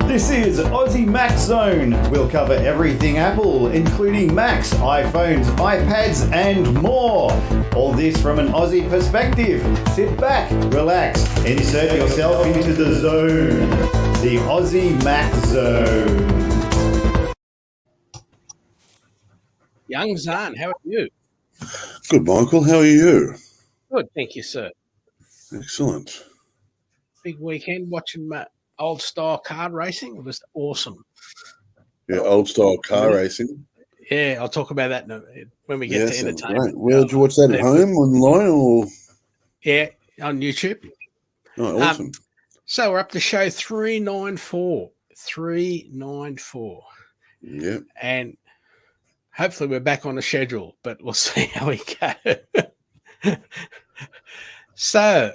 This is Aussie Mac Zone. We'll cover everything Apple, including Macs, iPhones, iPads, and more. All this from an Aussie perspective. Sit back, relax, and insert yourself into the zone. The Aussie Mac Zone. Young Zarn, how are you? Good, Michael. How are you? Good, thank you, sir. Excellent. Big weekend watching old style car racing. It was awesome. Yeah, old style car racing. Yeah, I'll talk about that when we get to entertainment. Great. Where did you watch that, at home, online, or? Yeah, on YouTube. Oh, awesome. So we're up to show 394. 394. Yep. And hopefully we're back on the schedule, but we'll see how we go. So,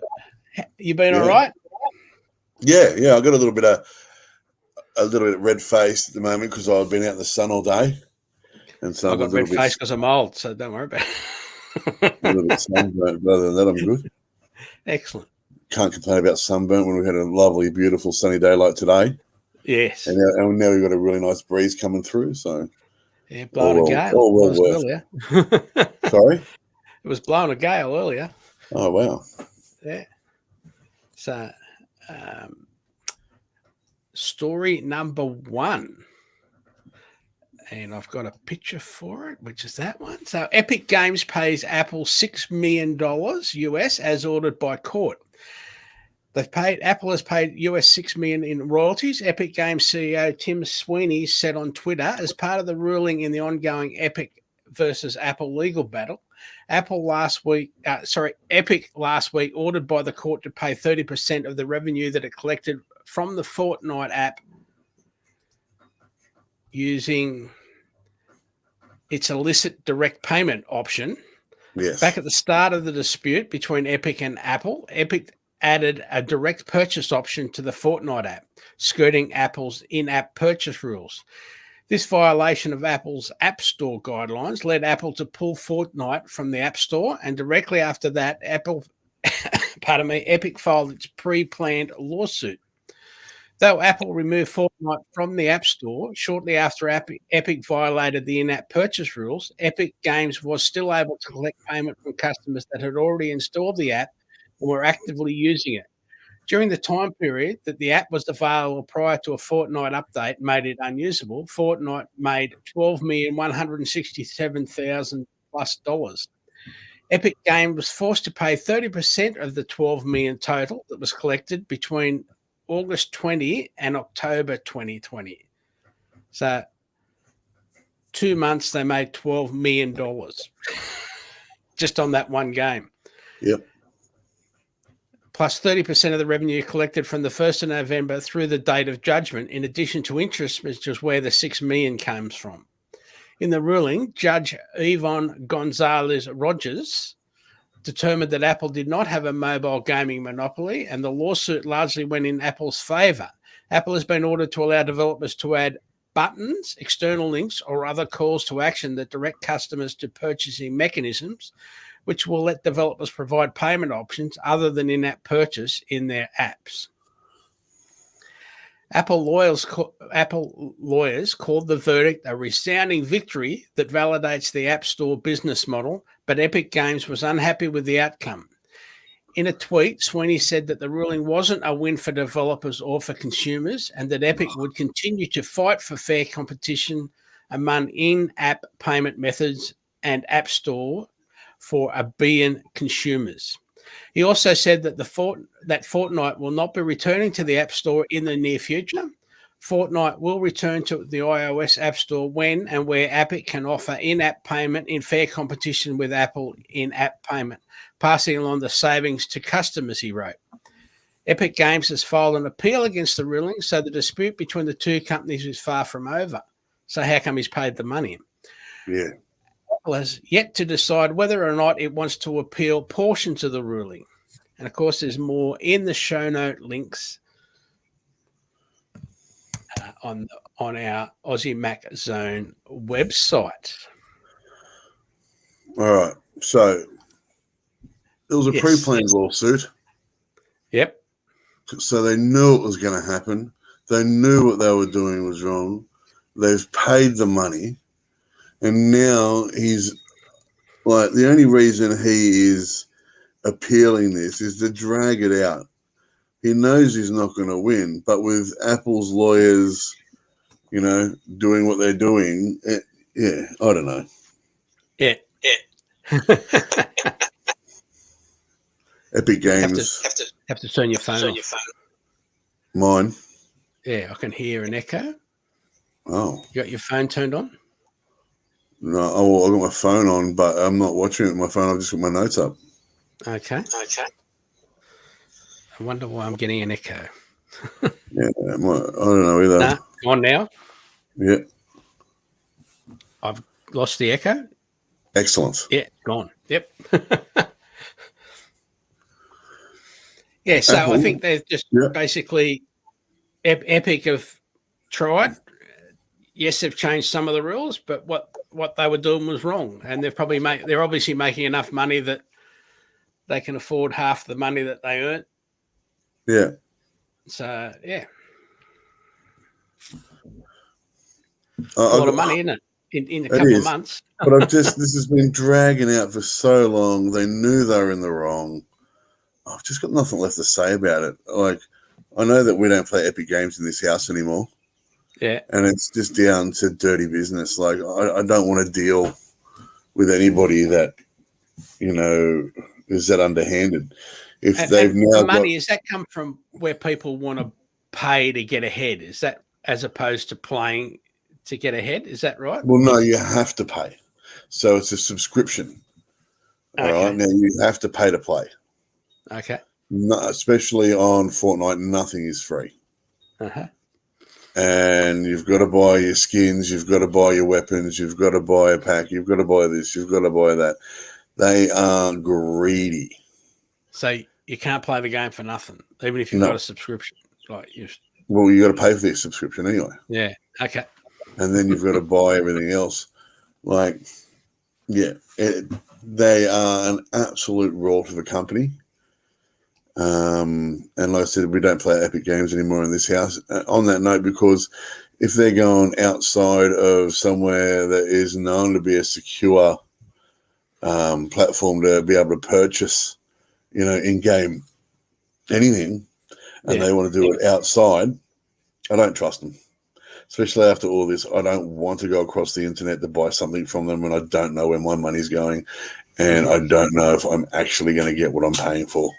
you been all right? Yeah. I got a little bit of red face at the moment because I've been out in the sun all day, and so I've got red face because I'm old. So don't worry about it. A little bit sunburnt, but other than that, I'm good. Excellent. Can't complain about sunburnt when we had a lovely, beautiful, sunny day like today. Yes. And now we've got a really nice breeze coming through. So yeah, blowing a gale earlier. Sorry, it was blowing a gale earlier. Oh wow. Yeah. So, story number 1, and I've got a picture for it, which is that one. So, Epic Games pays Apple $6 million US as ordered by court. Apple has paid US $6 million in royalties. Epic Games CEO Tim Sweeney said on Twitter, as part of the ruling in the ongoing Epic versus Apple legal battle. Epic last week ordered by the court to pay 30% of the revenue that it collected from the Fortnite app using its illicit direct payment option. Yes. Back at the start of the dispute between Epic and Apple, Epic added a direct purchase option to the Fortnite app, skirting Apple's in-app purchase rules. This violation of Apple's App Store guidelines led Apple to pull Fortnite from the App Store, and directly after that, Epic filed its pre-planned lawsuit. Though Apple removed Fortnite from the App Store shortly after Epic violated the in-app purchase rules, Epic Games was still able to collect payment from customers that had already installed the app and were actively using it. During the time period that the app was available prior to a Fortnite update made it unusable, Fortnite made $12,167,000 plus. Epic Games was forced to pay 30% of the $12 million total that was collected between August 20 and October 2020. So 2 months they made $12 million just on that one game. Yep. Plus 30% of the revenue collected from the 1st of November through the date of judgment, in addition to interest, which is where the $6 million comes from. In the ruling, Judge Yvonne Gonzalez-Rogers determined that Apple did not have a mobile gaming monopoly, and the lawsuit largely went in Apple's favor. Apple has been ordered to allow developers to add buttons, external links, or other calls to action that direct customers to purchasing mechanisms, which will let developers provide payment options other than in-app purchase in their apps. Apple lawyers called the verdict a resounding victory that validates the App Store business model, but Epic Games was unhappy with the outcome. In a tweet, Sweeney said that the ruling wasn't a win for developers or for consumers, and that Epic would continue to fight for fair competition among in-app payment methods and App Store for 1 billion consumers. He also said that Fortnite will not be returning to the App Store in the near future. Fortnite will return to the iOS App Store when and where Epic can offer in-app payment in fair competition with Apple in-app payment, passing along the savings to customers, he wrote. Epic Games has filed an appeal against the ruling, so the dispute between the two companies is far from over. So how come he's paid the money? Yeah. Apple has yet to decide whether or not it wants to appeal portions of the ruling. And, of course, there's more in the show note links on our Aussie Mac Zone website. All right. So It was a Yes. pre-planned lawsuit. Yep. So they knew it was going to happen. They knew what they were doing was wrong. They've paid the money. And now he's like, the only reason he is appealing this is to drag it out. He knows he's not going to win, but with Apple's lawyers, doing what they're doing, I don't know. Yeah. Epic Games. Have to turn your phone off. Mine. Yeah, I can hear an echo. Oh. You got your phone turned on? No, I got my phone on, but I'm not watching it on my phone. I've just got my notes up. Okay. I wonder why I'm getting an echo. Yeah, I don't know either. Nah, on now. Yeah. I've lost the echo. Excellent. Yeah, gone. Yep. Yeah, so Apple, I think they've just basically Epic have tried. Yes, they've changed some of the rules, but what they were doing was wrong, and they're obviously making enough money that they can afford half the money that they earn. Yeah. So yeah, a lot of money, isn't it? In a couple of months. But this has been dragging out for so long. They knew they were in the wrong. I've just got nothing left to say about it. Like, I know that we don't play Epic Games in this house anymore. Yeah. And it's just down to dirty business. Like, I don't want to deal with anybody that, is that underhanded. If they've now the money, does that come from where people want to pay to get ahead? Is that as opposed to playing to get ahead? Is that right? Well, no, you have to pay. So it's a subscription. Okay. All right. Now you have to pay to play. Okay. No, especially on Fortnite, nothing is free. Uh-huh. And you've got to buy your skins, you've got to buy your weapons, you've got to buy a pack, you've got to buy this, you've got to buy that. They are greedy. So you can't play the game for nothing, even if you've got a subscription. Well, you got to pay for this subscription anyway. Yeah. Okay. And then you've got to buy everything else. Like, yeah, they are an absolute rot of a company. And like I said, we don't play Epic Games anymore in this house. On that note, because if they're going outside of somewhere that is known to be a secure platform to be able to purchase, in-game anything, and they want to do it outside, I don't trust them. Especially after all this, I don't want to go across the internet to buy something from them when I don't know where my money's going, and I don't know if I'm actually going to get what I'm paying for.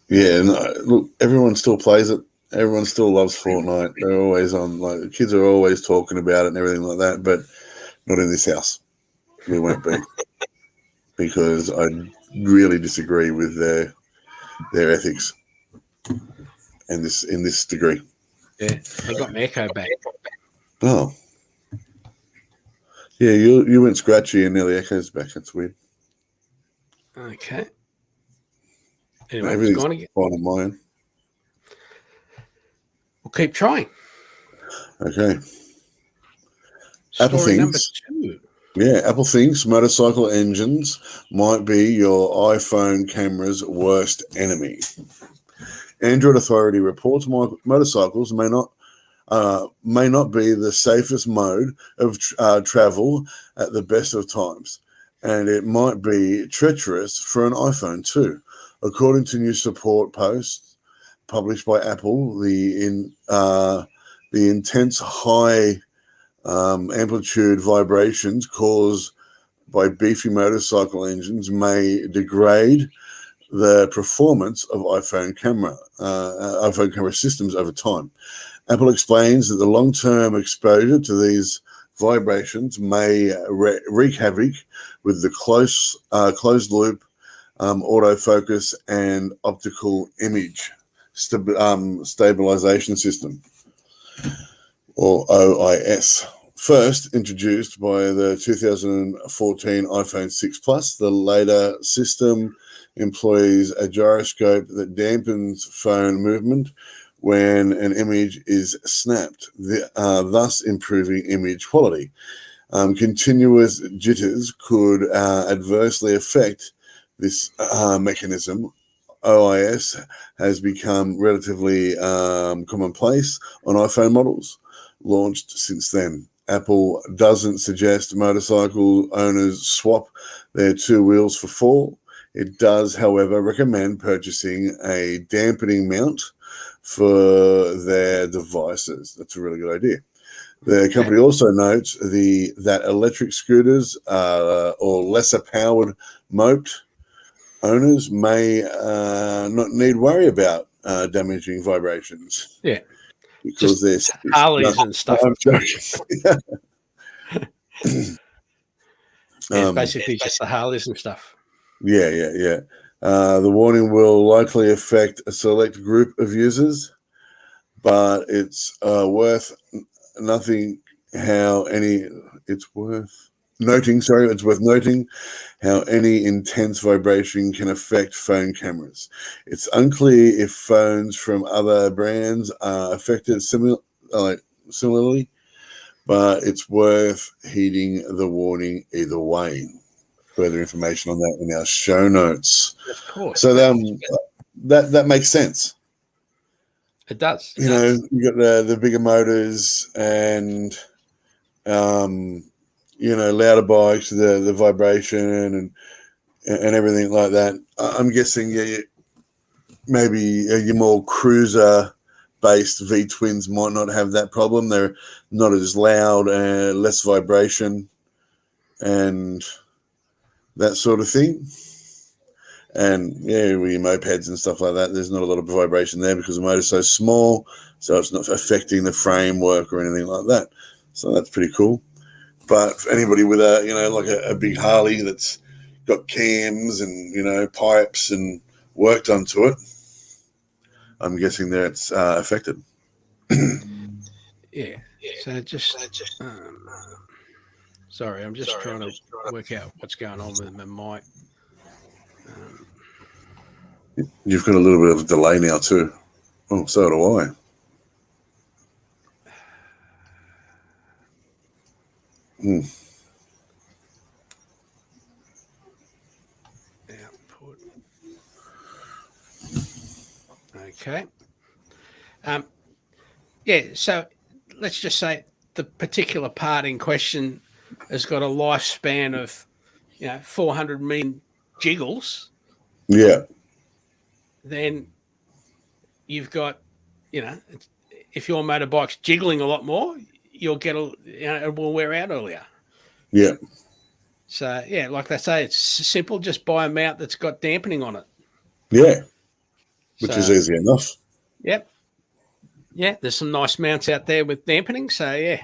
Look, everyone still plays it. Everyone still loves Fortnite. They're always on, the kids are always talking about it and everything like that, but not in this house. We won't be. Because I really disagree with their ethics in this degree. Yeah, I got my echo back. Oh. Yeah, you went scratchy and nearly echoes back. That's weird. Okay. Anyway, Everything's it's gone again. fine on mine. We'll keep trying. Okay. Story number 2. Yeah, Apple thinks motorcycle engines might be your iPhone camera's worst enemy. Android Authority reports motorcycles may not be the safest mode of travel at the best of times, and it might be treacherous for an iPhone too. According to new support posts published by Apple, the intense high amplitude vibrations caused by beefy motorcycle engines may degrade the performance of iPhone camera systems over time. Apple explains that the long-term exposure to these vibrations may wreak havoc with the closed-loop autofocus and optical image stabilization system, or OIS. First introduced by the 2014 iPhone 6 Plus, the later system employs a gyroscope that dampens phone movement when an image is snapped, thus improving image quality. Continuous jitters could adversely affect this mechanism. OIS has become relatively commonplace on iPhone models launched since then. Apple doesn't suggest motorcycle owners swap their two wheels for four. It does, however, recommend purchasing a dampening mount for their devices. That's a really good idea. The company also notes that electric scooters or lesser powered moped owners may not need worry about damaging vibrations. Yeah. Because there's Harleys and stuff. I'm joking. Yeah, basically just the Harleys and stuff. Yeah. The warning will likely affect a select group of users, but it's worth noting how any intense vibration can affect phone cameras. It's unclear if phones from other brands are affected similarly, but it's worth heeding the warning either way. Further information on that in our show notes. Of course. So that makes sense. It does. You know, you got the bigger motors and louder bikes, the vibration and everything like that. I'm guessing maybe your more cruiser-based V-twins might not have that problem. They're not as loud and less vibration and that sort of thing. And with your mopeds and stuff like that, there's not a lot of vibration there because the motor's so small, so it's not affecting the framework or anything like that. So that's pretty cool. But for anybody with a big Harley that's got cams and pipes and work done to it, I'm guessing that it's affected. Yeah. So sorry, I'm just trying to work out what's going on with my mic. You've got a little bit of a delay now too. Oh, so do I. Output. Okay. So let's just say the particular part in question has got a lifespan of 400 million jiggles. Yeah. Then you've got, if your motorbike's jiggling a lot more, you'll get it will wear out earlier. Yeah. So like they say, it's simple. Just buy a mount that's got dampening on it. Yeah. Which is easy enough. Yep. Yeah. There's some nice mounts out there with dampening. So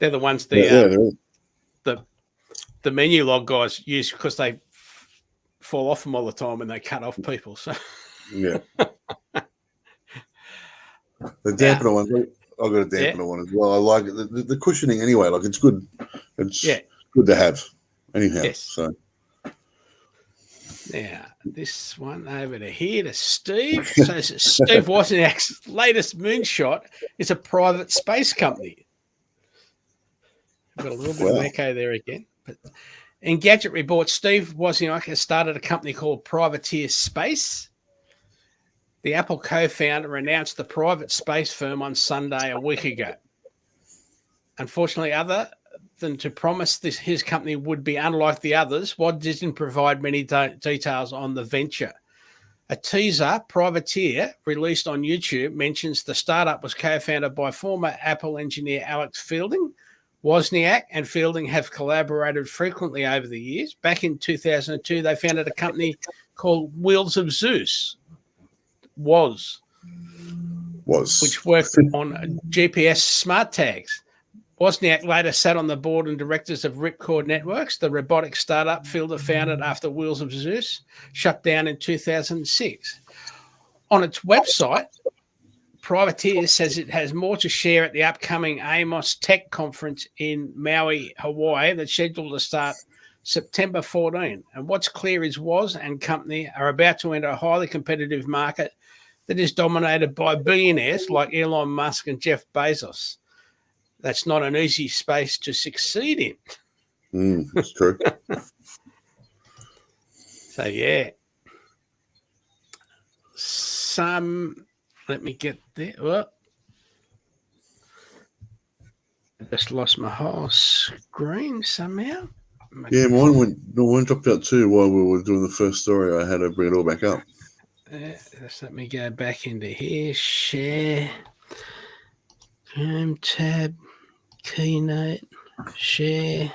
they're the ones the menu log guys use because they fall off them all the time when they cut off people. So yeah. The dampener one, I've got a dampener one as well. I like it. The cushioning anyway, like it's good. It's good to have anyhow. Yes. So now this one over to here to Steve. So Steve Wozniak's latest moonshot is a private space company. I've got a little bit of echo there again. But in Gadget Report, Steve Wozniak has started a company called Privateer Space. The Apple co-founder announced the private space firm on Sunday a week ago. Unfortunately, other than to promise his company would be unlike the others, Woz didn't provide many details on the venture. A teaser, Privateer, released on YouTube, mentions the startup was co-founded by former Apple engineer Alex Fielding. Wozniak and Fielding have collaborated frequently over the years. Back in 2002, they founded a company called Wheels of Zeus. Which worked on GPS smart tags. Wozniak later sat on the board and directors of Ripcord Networks, the robotic startup Fielder founded after Wheels of Zeus shut down in 2006. On its website, Privateer says it has more to share at the upcoming Amos Tech Conference in Maui, Hawaii, that's scheduled to start September 14. And what's clear is Woz and company are about to enter a highly competitive market that is dominated by billionaires like Elon Musk and Jeff Bezos. that's not an easy space to succeed in. That's true. So, yeah. Let me get there. Well, I just lost my whole screen somehow. Yeah, mine dropped out too while we were doing the first story. I had to bring it all back up. Just let me go back into here. Share. Home tab. Keynote. Share.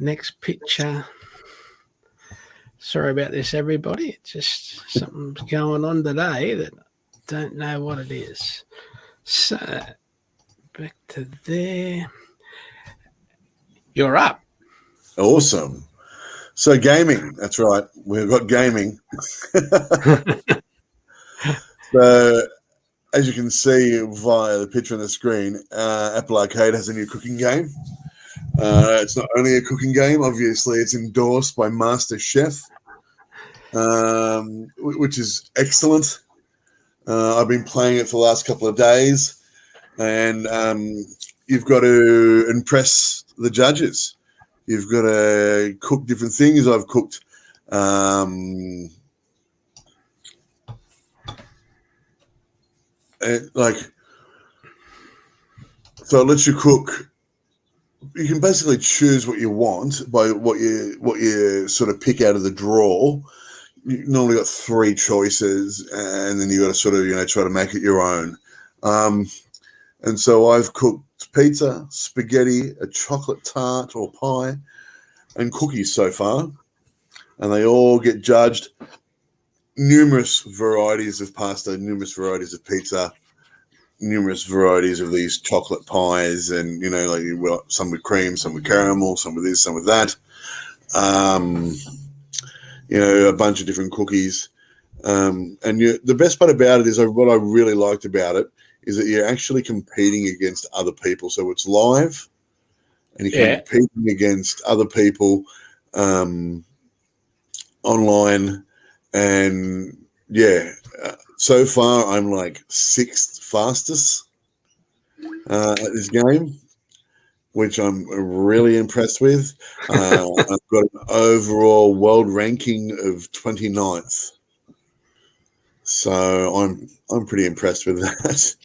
Next picture. Sorry about this, everybody. It's just something's going on today that I don't know what it is. So, back to there. You're up. Awesome. So gaming, that's right. We've got gaming. So as you can see via the picture on the screen, Apple Arcade has a new cooking game. It's not only a cooking game, obviously it's endorsed by Master Chef, which is excellent. I've been playing it for the last couple of days, and you've got to impress the judges. You've got to cook different things. I've cooked so it lets you cook. You can basically choose what you want by what you sort of pick out of the drawer. You normally got 3 choices, and then you got to sort of try to make it your own. And so I've cooked pizza, spaghetti, a chocolate tart or pie, and cookies so far. And they all get judged. Numerous varieties of pasta, numerous varieties of pizza, numerous varieties of these chocolate pies, and some with cream, some with caramel, some with this, some with that. A bunch of different cookies. The best part about it is what I really liked about it is that you're actually competing against other people. So it's live, and you're competing against other people online. And so far I'm like 6th fastest at this game, which I'm really impressed with. I've got an overall world ranking of 29th. So I'm pretty impressed with that.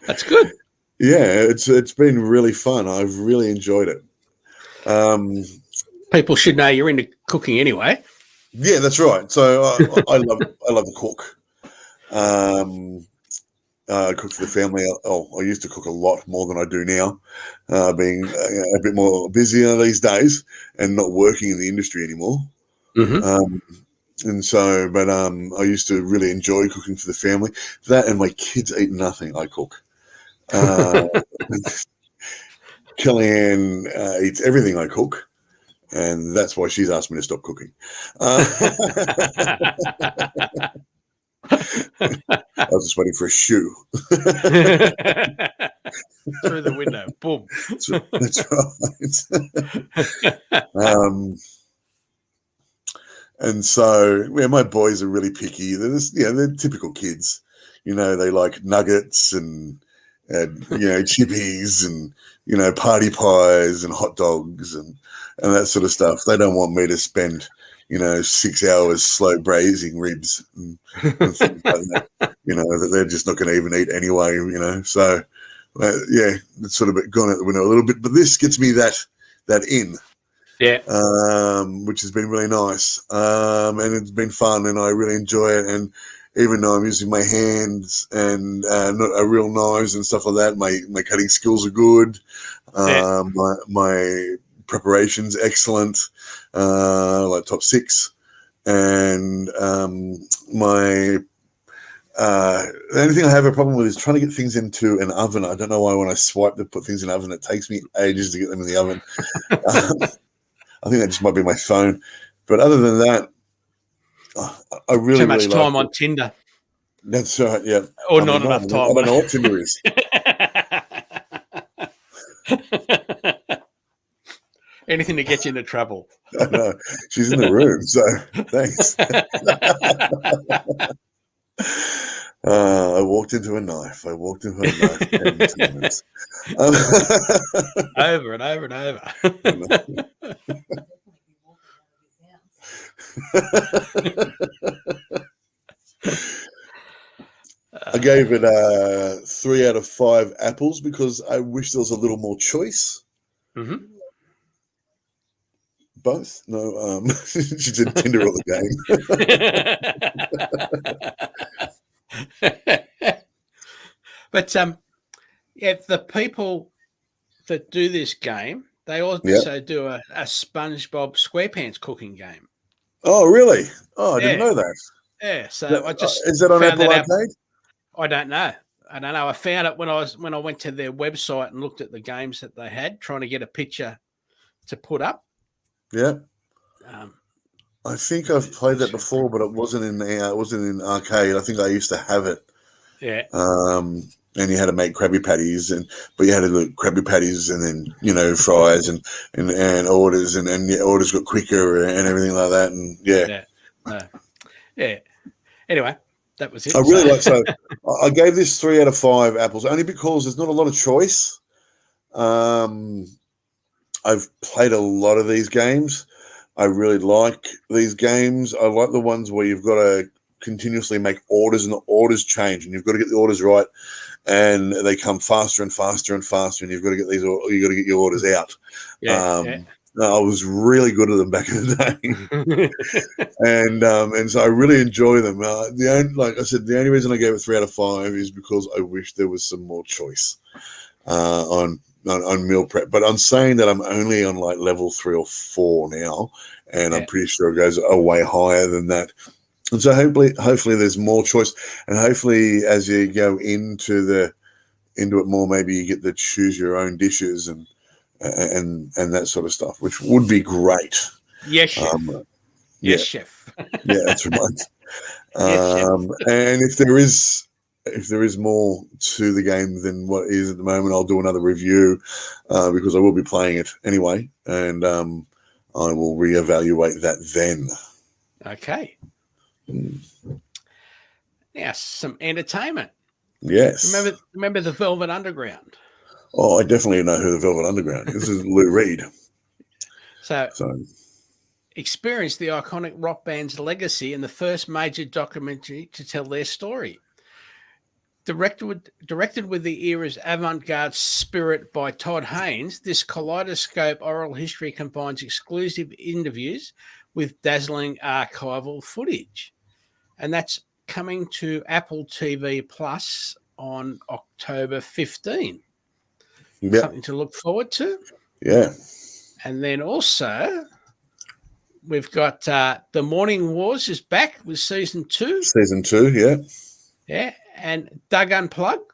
That's good. Yeah, it's been really fun. I've really enjoyed it. People should know you're into cooking anyway. Yeah, that's right. So I love to cook. I cook for the family. I used to cook a lot more than I do now, being a bit more busier these days and not working in the industry anymore. Mm-hmm. I used to really enjoy cooking for the family. That and my kids eat nothing I cook. Kellyanne eats everything I cook, and that's why she's asked me to stop cooking. I was just waiting for a shoe. Through the window. Boom. That's right. And so, my boys are really picky. They're typical kids. They like nuggets and chippies and, party pies and hot dogs and that sort of stuff. They don't want me to spend, 6 hours slow braising ribs and things like that, that they're just not going to even eat anyway, So, it's sort of gone out the window a little bit. But this gets me that in. Yeah. Which has been really nice. And it's been fun, and I really enjoy it. And even though I'm using my hands and not a real knives and stuff like that, my cutting skills are good. My preparation's excellent, like top 6. And the only thing I have a problem with is trying to get things into an oven. I don't know why when I swipe to put things in an oven, it takes me ages to get them in the oven. I think that just might be my phone. But other than that, I really too much really time on Tinder. That's right, yeah. Or not enough time. I don't know what Tinder is. Anything to get you into trouble. I know. She's in the room, so thanks. I walked into a knife. I walked into a knife 10 times. Over and over and over. I gave it 3 out of 5 apples because I wish there was a little more choice. Mm-hmm. Both? No, she did Tinder all the game. But yeah, the people that do this game, they also do a Spongebob Squarepants cooking game. Oh, really? Oh, I didn't know that. Yeah, so I just is that on Apple Arcade? I don't know. I found it when I went to their website and looked at the games that they had, trying to get a picture to put up. Yeah. I think I've played that before, but it wasn't in arcade. I think I used to have it. Yeah. And you had to make Krabby Patties, but you had to do Krabby Patties and then fries and orders and your orders got quicker and everything like that. And yeah. Anyway, that was it. I really like. So I gave this 3 out of 5 apples only because there's not a lot of choice. I've played a lot of these games. I really like these games. I like the ones where you've got to continuously make orders and the orders change and you've got to get the orders right and they come faster and faster and faster and you've got to get your orders out. I was really good at them back in the day. and so I really enjoy them. Like I said, the only reason I gave it 3 out of 5 is because I wish there was some more choice on meal prep. But I'm saying that I'm only on like level 3 or 4 now, and I'm pretty sure it goes way higher than that. And so hopefully there's more choice, and hopefully as you go into it more, maybe you get to choose your own dishes and that sort of stuff, which would be great. Yes, chef. Yes, chef. Yeah, that's right. And if there is more to the game than what is at the moment, I'll do another review because I will be playing it anyway, and I will reevaluate that then. Okay. Now, some entertainment. Yes. Remember the Velvet Underground? Oh, I definitely know who the Velvet Underground is. This is Lou Reed. So experience the iconic rock band's legacy in the first major documentary to tell their story. Directed with the era's avant-garde spirit by Todd Haynes, this kaleidoscope oral history combines exclusive interviews with dazzling archival footage. And that's coming to Apple TV Plus on October 15. Yep. Something to look forward to. Yeah. And then also we've got The Morning Wars is back with season 2. Season 2, yeah. Yeah. And Doug Unplugged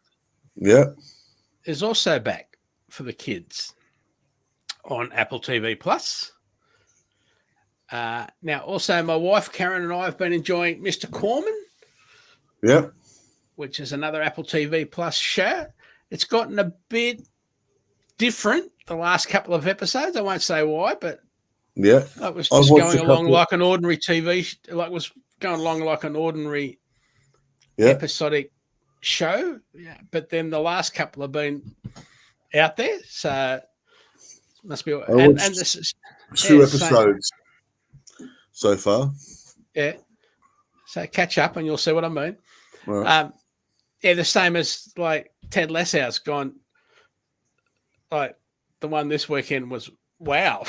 is also back for the kids on Apple TV Plus. Now, also, my wife Karen and I have been enjoying Mr. Corman. Yep. Which is another Apple TV Plus show. It's gotten a bit different the last couple of episodes. I won't say why, but it was just going along like an ordinary TV, episodic show. Yeah, but then the last couple have been out there, so must be. And this is 2 episodes so far. Yeah, so catch up and you'll see what I mean. Right. The same as like Ted Lasso's gone. Like the one this weekend was wow.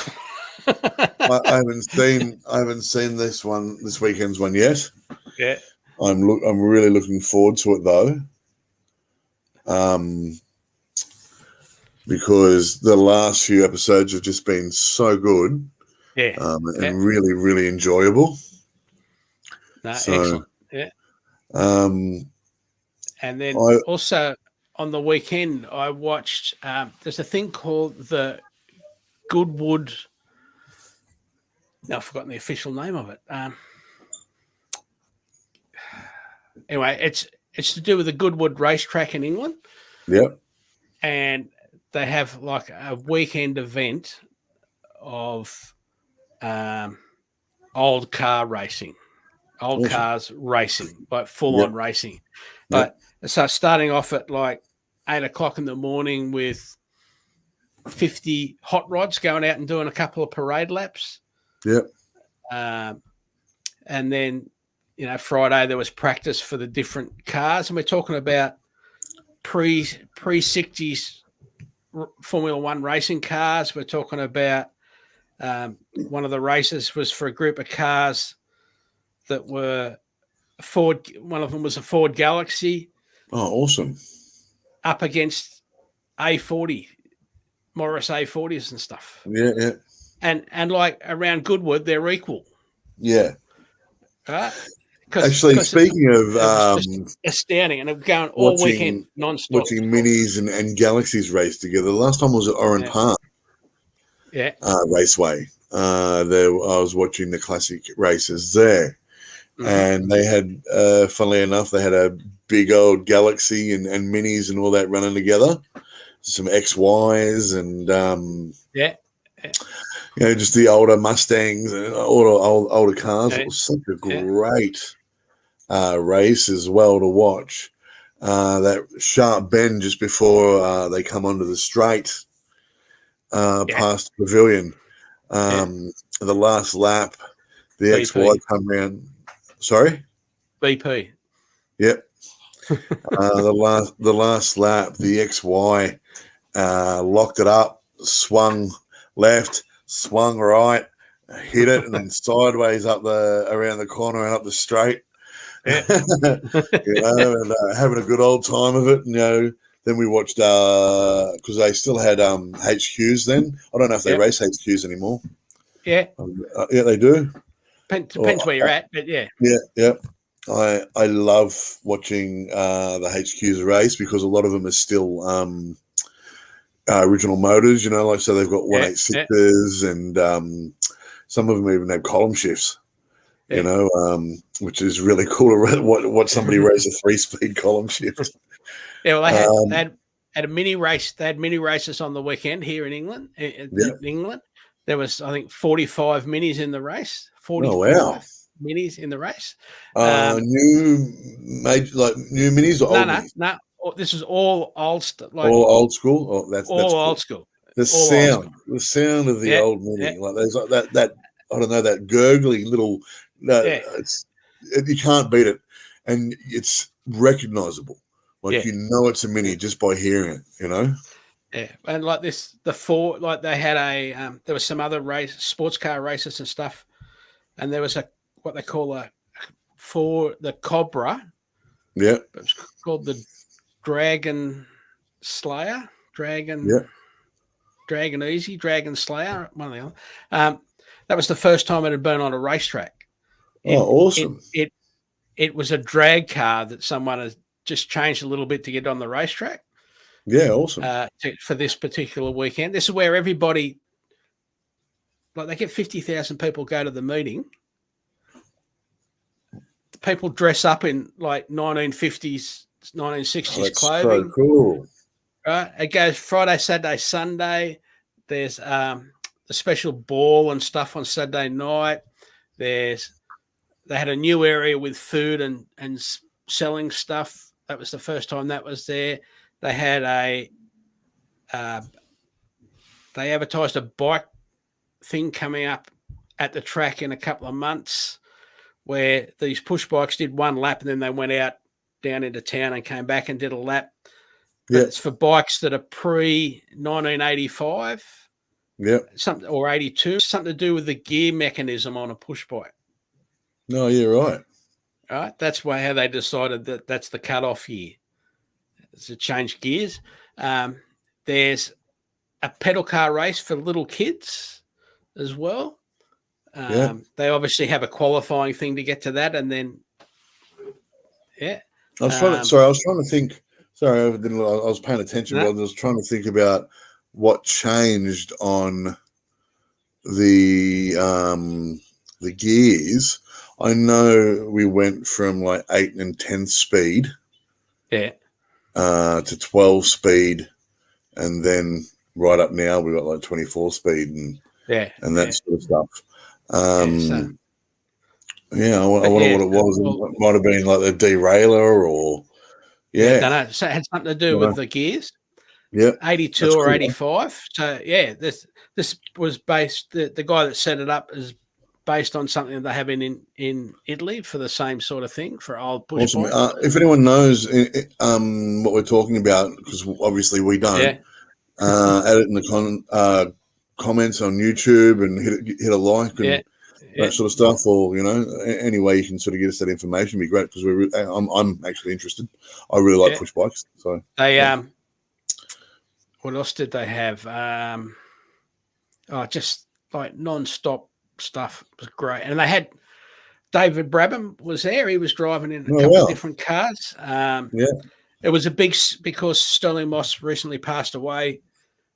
I haven't seen this weekend's one yet. Yeah. I'm really looking forward to it though. Because the last few episodes have just been so good. Yeah. And really, really enjoyable. Excellent. Yeah. And then also on the weekend, I watched. There's a thing called the Goodwood. Now I've forgotten the official name of it. Anyway, it's to do with the Goodwood racetrack in England. Yep. And they have like a weekend event of old car racing. old Awesome. cars racing, like full-on racing. But so starting off at like 8 o'clock in the morning with 50 hot rods going out and doing a couple of parade laps. Yep. And then, Friday there was practice for the different cars. And we're talking about pre-60s Formula One racing cars. We're talking about one of the races was for a group of cars that were Ford. One of them was a Ford Galaxy. Oh, awesome. Up against A40, Morris A40s and stuff. Yeah, yeah. And like around Goodwood, they're equal. Yeah. Right? Actually, speaking of just astounding, and I'm going all weekend non-stop. Watching Minis and Galaxies race together. The last time I was at Oran Park Raceway. There, I was watching the classic races there, and they had, funnily enough, they had a big old Galaxy and Minis and all that running together. Some XYs and just the older Mustangs and older cars. It was such a great race as well to watch. That sharp bend just before they come onto the straight past the pavilion. The last lap, the XY come around. Sorry? BP. Yep. The last lap, the XY locked it up, swung left, swung right, hit it, and then sideways around the corner and up the straight. And having a good old time of it. And, then we watched because they still had HQs then. I don't know if they race HQs anymore. Yeah. Yeah, they do. Depends where you're at, but yeah. Yeah. I love watching the HQs race because a lot of them are still original motors, so they've got 186s and some of them even have column shifts, which is really cool to watch somebody race a 3-speed column shift. Yeah, well, they had a mini race. They had mini races on the weekend here in England. In England, there was, I think, 45 minis in the race. 45 minis in the race. New minis or old minis? No. This is all old stuff. Like all old school. Oh, that's all cool. old school. The sound of the old mini, like there's like that. I don't know, that gurgly little. You can't beat it, and it's recognizable. Like it's a mini just by hearing it. Yeah, and like the Ford, like they had there was some other sports car races and stuff, and there was what they call the Cobra. Yeah, it was called the Dragon Slayer, Dragon Easy, Dragon Slayer, one of the other. That was the first time it had been on a racetrack. Awesome! It was a drag car that someone had just changed a little bit to get on the racetrack. Yeah, awesome. For this particular weekend. This is where everybody, like they get 50,000 people go to the meeting. The people dress up in like 1950s, 1960s clothing. So cool. Right? It goes Friday, Saturday, Sunday. There's a special ball and stuff on Saturday night. They had a new area with food and selling stuff. That was the first time that was there. They had they advertised a bike thing coming up at the track in a couple of months where these push bikes did one lap and then they went out down into town and came back and did a lap. But it's for bikes that are pre-1985. Yeah. Or 82. Something to do with the gear mechanism on a push bike. No, you're right. Right, that's how they decided that that's the cut-off year. To change gears. There's a pedal car race for little kids as well. They obviously have a qualifying thing to get to that, and then I was trying to think. Sorry, I was paying attention, but I was trying to think about what changed on the gears. I know we went from like 8 and 10 speed, to 12 speed, and then right up now we got like 24 speed and that sort of stuff. Yeah, I wonder yeah, what it was. well, It might have been like the derailleur or I don't know. So it had something to do with the gears. Yeah, 82 that's or cool, 85. So yeah, this was based. The guy that set it up is based on something they have in Italy for the same sort of thing for old push Awesome. bikes. If anyone knows what we're talking about, because obviously we don't, add it in the comments on YouTube and hit a like and that sort of stuff, or any way you can sort of get us that information would be great, because I'm actually interested. I really like push bikes. So they what else did they have? Just like non-stop stuff. It was great, and they had David Brabham was there. He was driving in a couple of different cars. It was a big, because Sterling Moss recently passed away.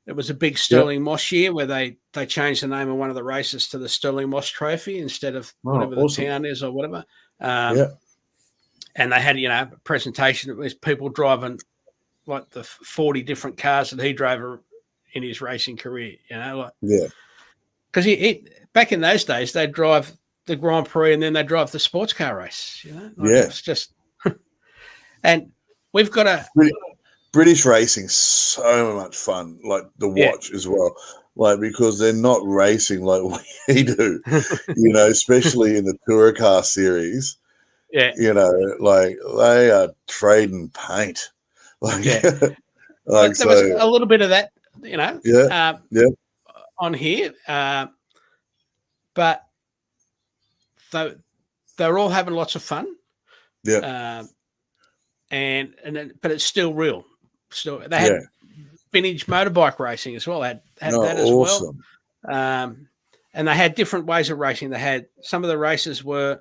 It was a big Sterling Moss year where they changed the name of one of the races to the Sterling Moss Trophy instead of whatever the town is or whatever. And they had, a presentation. It was people driving like the 40 different cars that he drove in his racing career, because he back in those days, they'd drive the Grand Prix and then they'd drive the sports car race, It's just, and we've got a British racing, so much fun, like the watch as well, like, because they're not racing like we do, especially in the Tourer car series. Like they are trading paint. Like, like there was a little bit of that, on here, but they're all having lots of fun. But it's still real. Still, they had vintage motorbike racing as well. Had that as well. And they had different ways of racing. They had some of the races were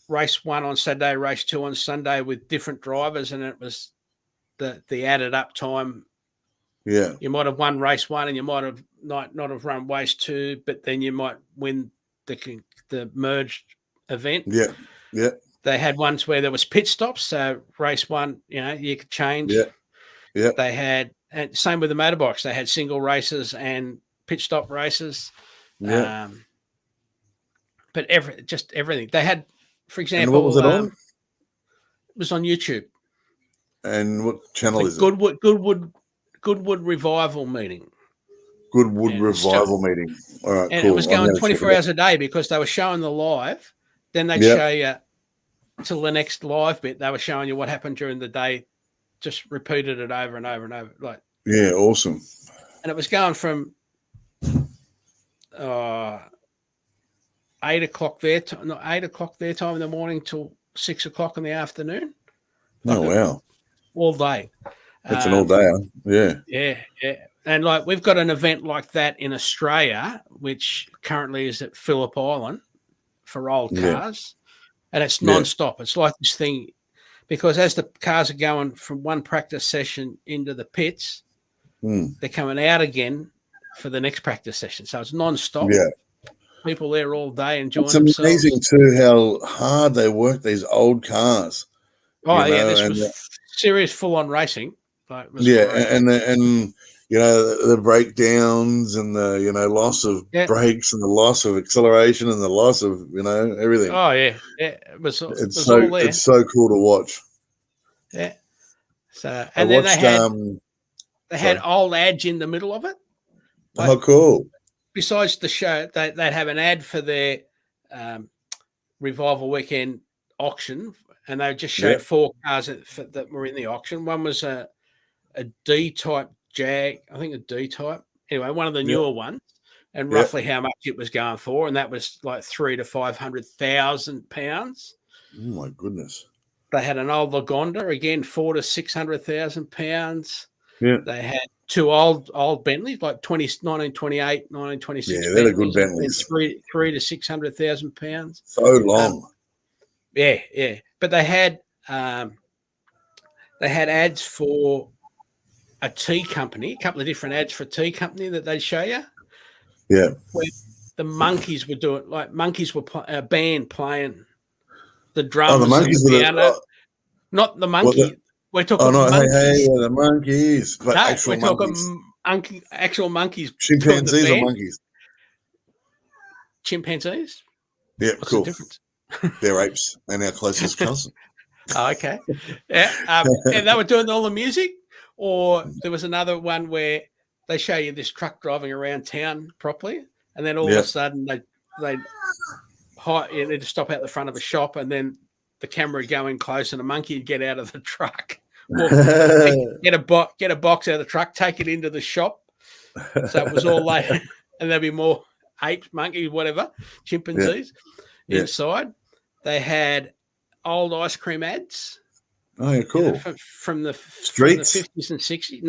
race 1 on Saturday, race 2 on Sunday with different drivers, and it was the added up time. Yeah, you might have won race 1 and you might have not have run race 2, but then you might win the merged event. Yeah. They had ones where there was pit stops. So race 1, you could change. Yeah. They had, and same with the motorbikes. They had single races and pit stop races. Yeah. But everything. They had, for example, and what was it on? It was on YouTube. And what channel is it? Goodwood Revival Meeting. Goodwood Revival Meeting. All right, and cool. It was going 24 hours a day because they were showing the live. Then they'd show you till the next live bit. They were showing you what happened during the day, just repeated it over and over and over. Like, awesome. And it was going from 8 o'clock their time in the morning till 6 o'clock in the afternoon. Wow. All day. It's an all day, huh? Yeah. And like we've got an event like that in Australia, which currently is at Phillip Island for old cars. And it's non-stop. It's like this thing, because as the cars are going from one practice session into the pits, they're coming out again for the next practice session. So it's non-stop. Yeah. People there all day enjoying themselves. It's amazing too how hard they work these old cars. This was serious full-on racing. And the breakdowns and the loss of brakes and the loss of acceleration and the loss of everything. Oh yeah. It was all there. It's so cool to watch. Yeah. So and then they had old ads in the middle of it. Like, cool. Besides the show, they'd have an ad for their Revival Weekend auction, and they just showed 4 cars that were in the auction. One was a D-type Jag, I think a D-type. Anyway, one of the newer ones, and roughly how much it was going for, and that was like £300,000 to £500,000. Oh my goodness! They had an old Lagonda, again $400,000 to £600,000. Yeah, they had 2 old Bentleys, like 1928, 1926. Yeah, they're good Bentleys. $300,000 to £600,000. So long. Yeah. But they had ads for a tea company, a couple of different ads for a tea company that they'd show you. Yeah. Where the Monkeys were doing, like Monkeys were a band playing the drums. Oh, the Monkeys were piano. Not the Monkey. We're talking the Monkeys. But actual monkeys. Actual monkeys. Chimpanzees or monkeys? Chimpanzees? Yeah, What's cool. the difference? They're apes and our closest cousin. Oh, okay. Yeah. And they were doing all the music, or there was another one where they show you this truck driving around town properly, and then all of a sudden they'd stop out the front of a shop, and then the camera would go in close, and a monkey would get out of the truck, get a box out of the truck, take it into the shop. So it was all like, and there'd be more apes, monkeys, whatever, chimpanzees inside. They had old ice cream ads. Oh, yeah, cool. You know, from the Streets? from the 50s and 60s.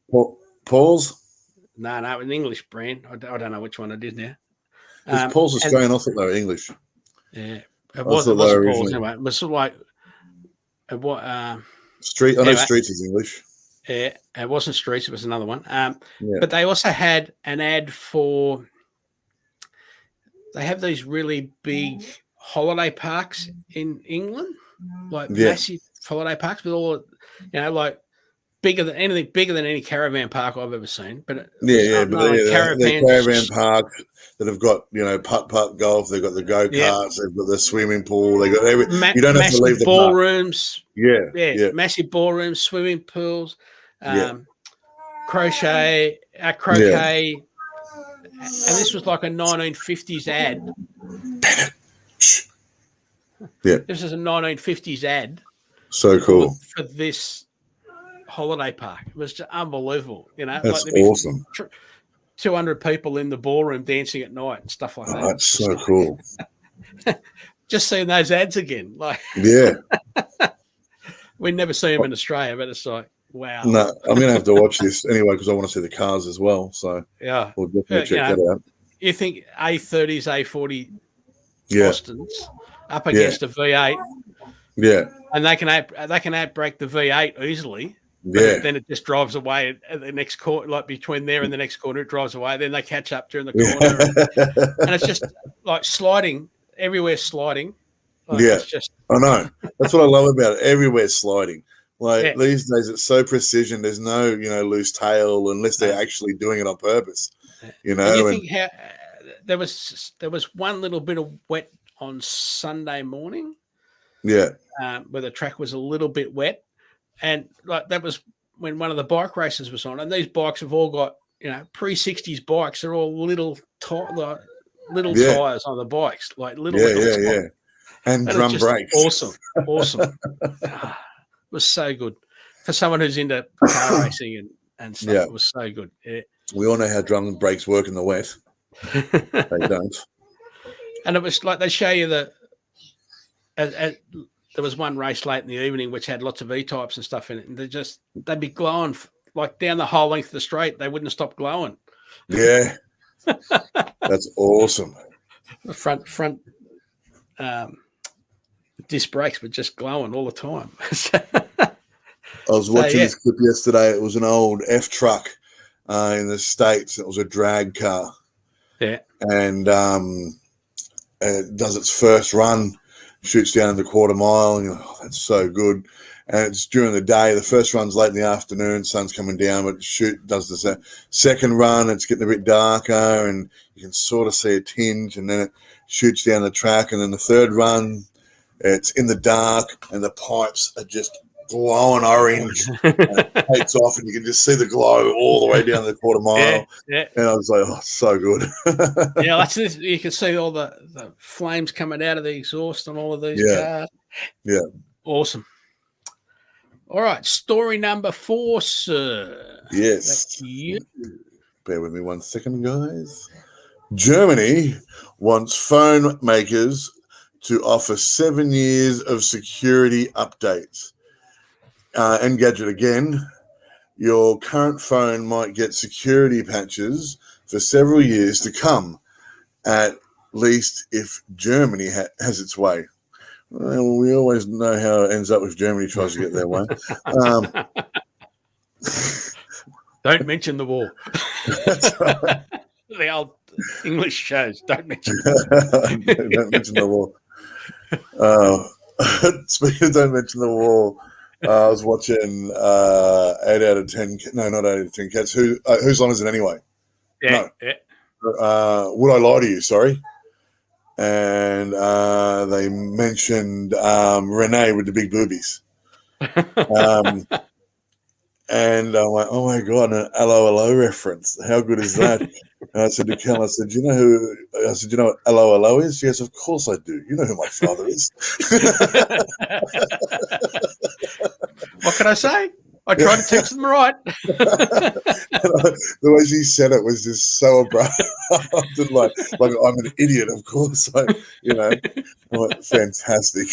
No. Paul's? No, an English brand. I don't know which one it is now. Paul's Australian. I thought they were English. Yeah. It wasn't Paul's anyway. It was sort of like Street. I know Streets is English. Yeah, it wasn't Streets. It was another one. But they also had an ad for. They have these really big holiday parks in England, like massive holiday parks with all, like bigger than any caravan park I've ever seen. But caravan parks that have got putt golf. They've got the go karts. They've got the swimming pool. They got everything. You don't have to leave the ballrooms. Yeah, massive ballrooms, swimming pools, croquet. And this was like a 1950s ad. Yeah. This is a 1950s ad. So cool. For this holiday park. It was just unbelievable. That's awesome. 200 people in the ballroom dancing at night and stuff like that. Oh, that's so cool. Just seeing those ads again. We never see them in Australia, but it's like, wow. No, I'm going to have to watch this anyway because I want to see the cars as well. So we'll definitely check that out. You think A30s, A40 Bostons up against a V8, and they can outbrake the V8 easily. But then it just drives away at the next corner, like between there and the next corner, it drives away. Then they catch up during the corner, and it's just like sliding everywhere, sliding. It's just, I know. That's what I love about it. Everywhere sliding. These days, it's so precision. There's no, loose tail unless they're actually doing it on purpose. Think how there was one little bit of wet on Sunday morning. Yeah. Where the track was a little bit wet, and that was when one of the bike races was on. And these bikes have all got pre-60s bikes. They're all little tires on the bikes, like little. Yeah. And drum brakes. Awesome. It was so good for someone who's into car racing and stuff. It was so good. Yeah. We all know how drum brakes work in the wet. They don't. And it was like they show you there was one race late in the evening which had lots of E-types and stuff in it, and they'd be glowing like down the whole length of the straight. They wouldn't stop glowing. Yeah, that's awesome. The front disc brakes were just glowing all the time. I was watching this clip yesterday. It was an old F truck in the States. It was a drag car. Yeah. And it does its first run, shoots down in the quarter mile, and you're like, oh, that's so good. And it's during the day. The first run's late in the afternoon, sun's coming down, but does the second run, it's getting a bit darker, and you can sort of see a tinge, and then it shoots down the track. And then the third run, it's in the dark, and the pipes are just glowing orange, and it takes off, and you can just see the glow all the way down the quarter mile. And I was like, oh, so good. That's this. You can see all the flames coming out of the exhaust on all of these cars. Yeah. Awesome. All right, story number 4, sir. Yes. You. Bear with me 1 second, guys. Germany wants phone makers to offer 7 years of security updates. Engadget again, your current phone might get security patches for several years to come, at least if Germany has its way. Well, we always know how it ends up if Germany tries to get their way. Don't mention the war. That's right. The old English shows. Don't mention Don't mention the war. Speaking of don't mention the war, I was watching 8 out of 10. No, not 8 out of 10 cats. Whose line is it anyway? Yeah. No. Would I lie to you? Sorry. and they mentioned Renee with the big boobies. And I'm like, oh my God, an LOLO reference. How good is that? And I said to Kel, I said, you know what LOLO is? She goes, of course I do. You know who my father is. What can I say? I tried to teach them right. The way she said it was just so abrupt. like I'm an idiot, of course. Like, you know, I'm like, fantastic.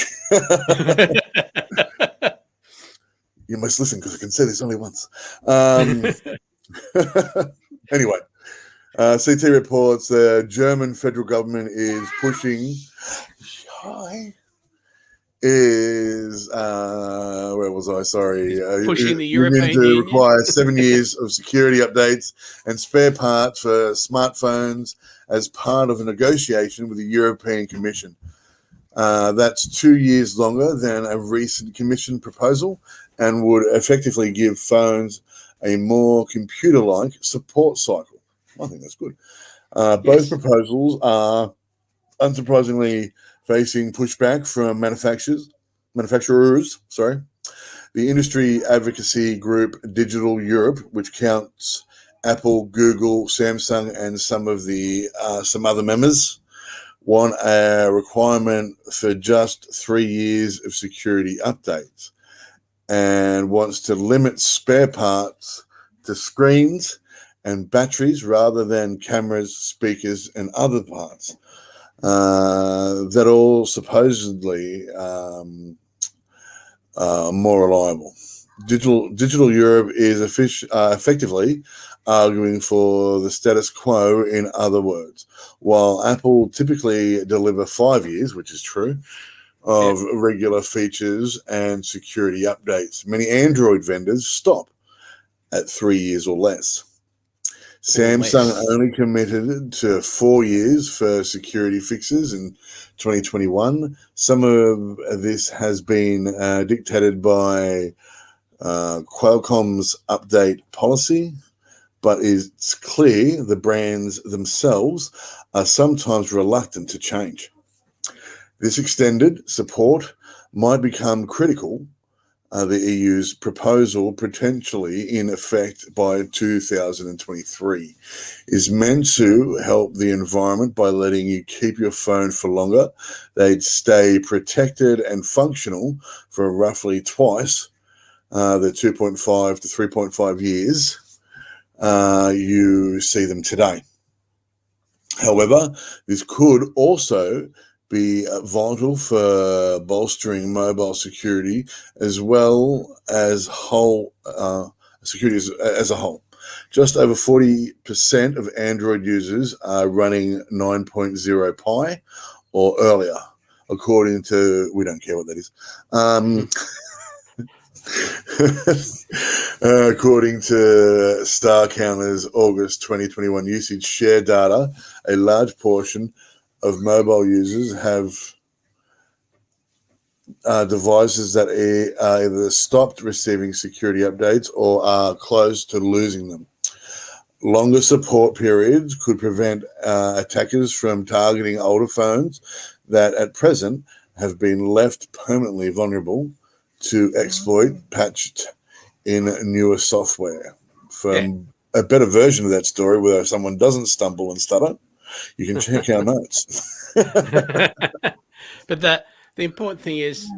You must listen because I can say this only once. Anyway, CT reports the German federal government is pushing. Where was I? Sorry. Pushing the European to Union. require 7 years of security updates and spare parts for smartphones as part of a negotiation with the European Commission. That's 2 years longer than a recent Commission proposal and would effectively give phones a more computer-like support cycle. I think that's good. Both proposals are unsurprisingly facing pushback from manufacturers. The industry advocacy group Digital Europe, which counts Apple, Google, Samsung, and some other members, want a requirement for just 3 years of security updates and wants to limit spare parts to screens and batteries rather than cameras, speakers, and other parts that all supposedly more reliable. Digital Europe is effectively arguing for the status quo, in other words. While Apple typically deliver 5 years, which is true, of regular features and security updates, many Android vendors stop at 3 years or less. Samsung only committed to 4 years for security fixes in 2021. Some of this has been dictated by Qualcomm's update policy, but it's clear the brands themselves are sometimes reluctant to change. This extended support might become critical. The EU's proposal, potentially in effect by 2023, is meant to help the environment by letting you keep your phone for longer. They'd stay protected and functional for roughly twice the 2.5 to 3.5 years you see them today. However, this could also be vital for bolstering mobile security as well as security as a whole. Just over 40% of Android users are running 9.0 Pi or earlier, according to, we don't care what that is. According to Star Counter's August 2021 usage share data, a large portion of mobile users have devices that are either stopped receiving security updates or are close to losing them. Longer support periods could prevent attackers from targeting older phones that at present have been left permanently vulnerable to exploit patched in newer software. For a better version of that story where someone doesn't stumble and stutter, you can check our notes. But the important thing is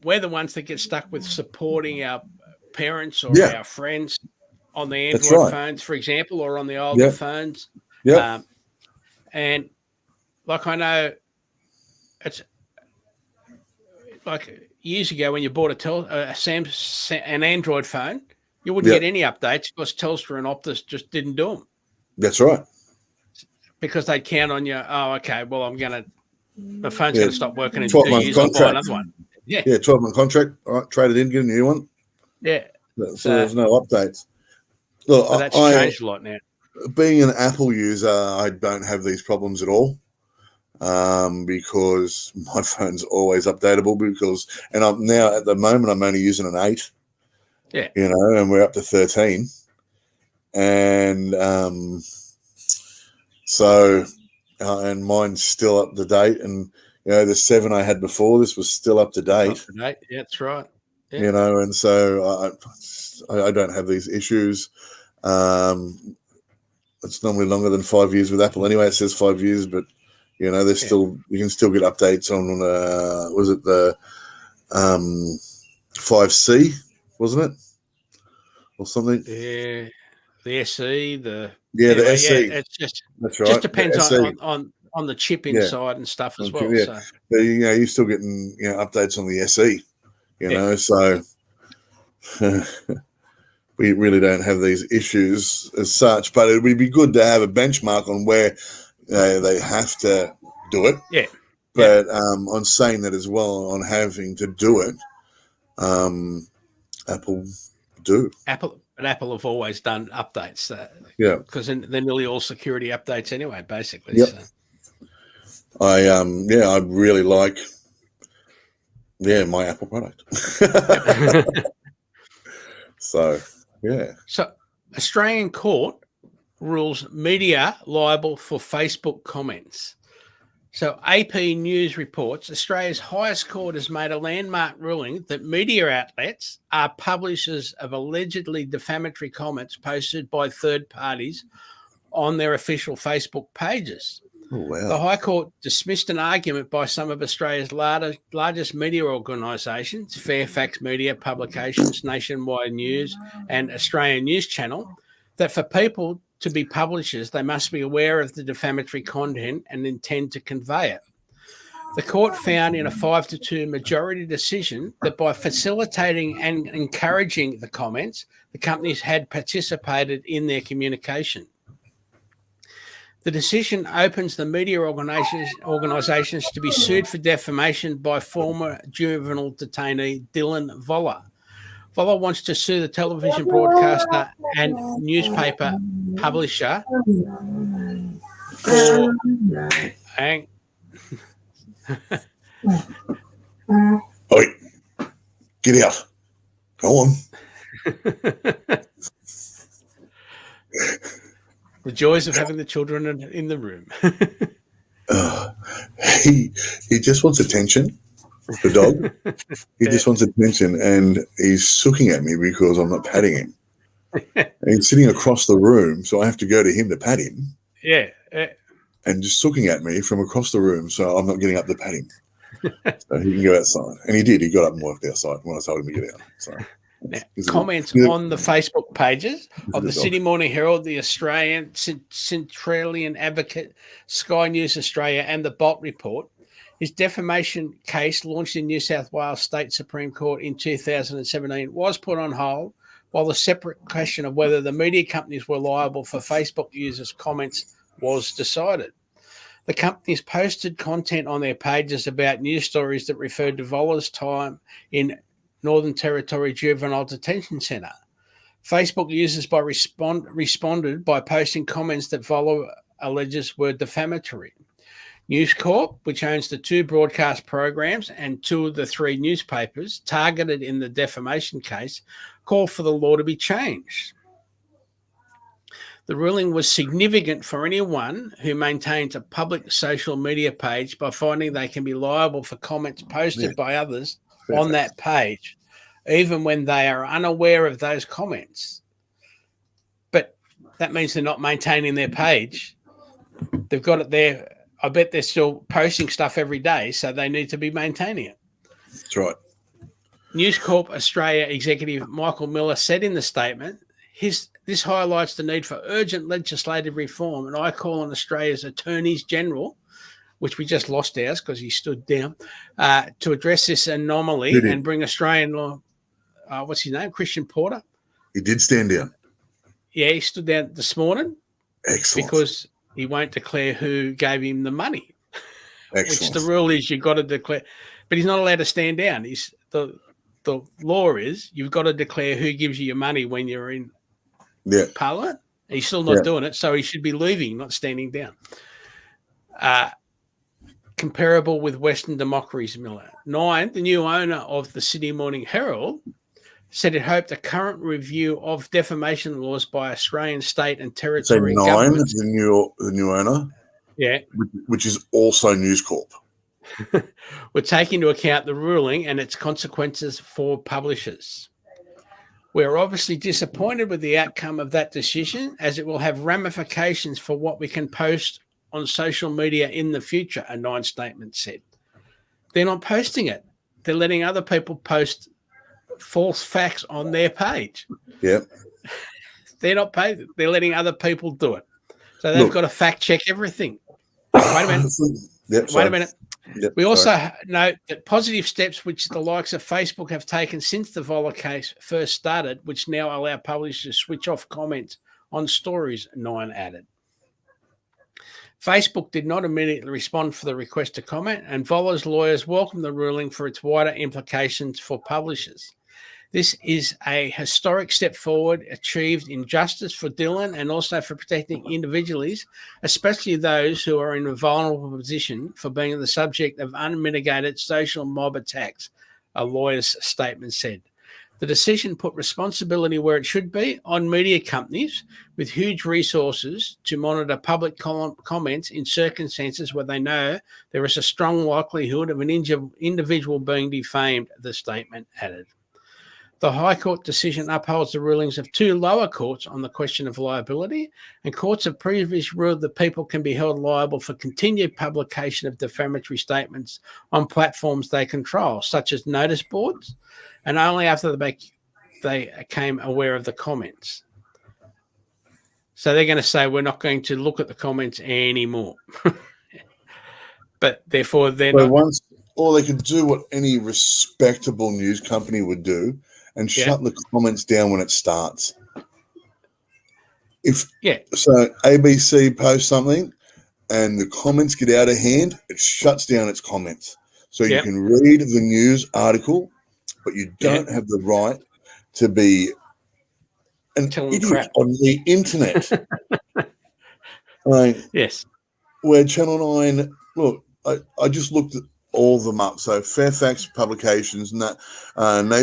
we're the ones that get stuck with supporting our parents or our friends on the Android phones, for example, or on the older phones. And like I know, it's like years ago when you bought an Android phone, you wouldn't get any updates because Telstra and Optus just didn't do them. That's right. Because they count on you. Oh, okay. Well, the phone's going to stop working in 12 2 years. I'll buy another one. 12-month contract. All right, trade it in, get a new one. Yeah. So there's no updates. Look, that's changed a lot now. Being an Apple user, I don't have these problems at all because my phone's always updatable. And I'm now at the moment I'm only using an 8. Yeah. And we're up to 13, and so and mine's still up to date. And the 7 I had before this was still up to date. Yeah, that's right. Yeah. And so I don't have these issues. It's normally longer than 5 years with Apple anyway. It says 5 years, but there's still, you can still get updates on was it the 5C, wasn't it, or something? Yeah, the SE, the SE. Yeah, it's just That's right. Just depends on the chip inside and stuff as well. Yeah. So But, you're still getting updates on the SE. So we really don't have these issues as such. But it would be good to have a benchmark on where they have to do it. Yeah. But on saying that as well, on having to do it, Apple do. Apple have always done updates. Because they're nearly all security updates anyway, basically. Yep. So. I really like my Apple product. So Australian court rules media liable for Facebook comments. So AP News reports Australia's highest court has made a landmark ruling that media outlets are publishers of allegedly defamatory comments posted by third parties on their official Facebook pages. Oh, wow. The High Court dismissed an argument by some of Australia's largest media organisations, Fairfax Media Publications, Nationwide News and Australian News Channel, that for people to be publishers, they must be aware of the defamatory content and intend to convey it. The court found in a 5-2 majority decision that by facilitating and encouraging the comments, the companies had participated in their communication. The decision opens the media organisations to be sued for defamation by former juvenile detainee Dylan Voller. Voller wants to sue the television broadcaster and newspaper publisher for Oi, get out. Go on. The joys of having the children in the room. He just wants attention. The dog. He just wants attention, and he's sooking at me because I'm not patting him. And he's sitting across the room, so I have to go to him to pat him. Yeah. And just looking at me from across the room, so I'm not getting up to pat him. So he can go outside. And he did. He got up and walked outside when I told him to get out. So now, comments on the Facebook pages of the Sydney Morning Herald, the Australian Centralian Advocate, Sky News Australia, and the Bolt Report. His defamation case, launched in New South Wales State Supreme Court in 2017, was put on hold while the separate question of whether the media companies were liable for Facebook users' comments was decided. The companies posted content on their pages about news stories that referred to Voller's time in Northern Territory Juvenile Detention Centre. Facebook users responded by posting comments that Voller alleges were defamatory. News Corp, which owns the 2 broadcast programs and 2 of the 3 newspapers targeted in the defamation case, called for the law to be changed. The ruling was significant for anyone who maintains a public social media page by finding they can be liable for comments posted by others on that page, even when they are unaware of those comments. But that means they're not maintaining their page. They've got it there. I bet they're still posting stuff every day, so they need to be maintaining it. That's right. News Corp Australia executive Michael Miller said in the statement, this highlights the need for urgent legislative reform, and I call on Australia's attorneys general, which we just lost ours because he stood down, to address this anomaly and bring Australian law. What's his name? Christian Porter. He did stand down. Yeah, he stood down this morning. Excellent. Because he won't declare who gave him the money. Excellent. Which the rule is you've got to declare, but he's not allowed to stand down. The law is you've got to declare who gives you your money when you're in Parliament. He's still not doing it, so he should be leaving, not standing down. Comparable with Western democracies, Miller. 9, the new owner of the Sydney Morning Herald, said it hoped a current review of defamation laws by Australian state and territory governments. The new owner? Yeah. which is also News Corp. We're taking into account the ruling and its consequences for publishers. We're obviously disappointed with the outcome of that decision, as it will have ramifications for what we can post on social media in the future, a Nine statement said. They're not posting it. They're letting other people post false facts on their page. Yep. They're not paid. They're letting other people do it. So they've got to fact check everything. Wait a minute. Wait a minute. Yep, we also note that positive steps which the likes of Facebook have taken since the Voller case first started, which now allow publishers to switch off comments on stories, Nine added. Facebook did not immediately respond for the request to comment, and Voller's lawyers welcomed the ruling for its wider implications for publishers. This is a historic step forward achieved in justice for Dylan and also for protecting individuals, especially those who are in a vulnerable position for being the subject of unmitigated social mob attacks, a lawyer's statement said. The decision put responsibility where it should be on media companies with huge resources to monitor public comments in circumstances where they know there is a strong likelihood of an individual being defamed, the statement added. The High Court decision upholds the rulings of two lower courts on the question of liability, and courts have previously ruled that people can be held liable for continued publication of defamatory statements on platforms they control, such as notice boards, and only after they became aware of the comments. So they're going to say, we're not going to look at the comments anymore. But therefore, they're not... Or they could do what any respectable news company would do, and shut the comments down when it starts. So ABC posts something and the comments get out of hand, it shuts down its comments. So you can read the news article, but you don't have the right to be an idiot on the internet. Yes. Where Channel 9, look, I just looked at all of them up. So Fairfax Publications, Nationwide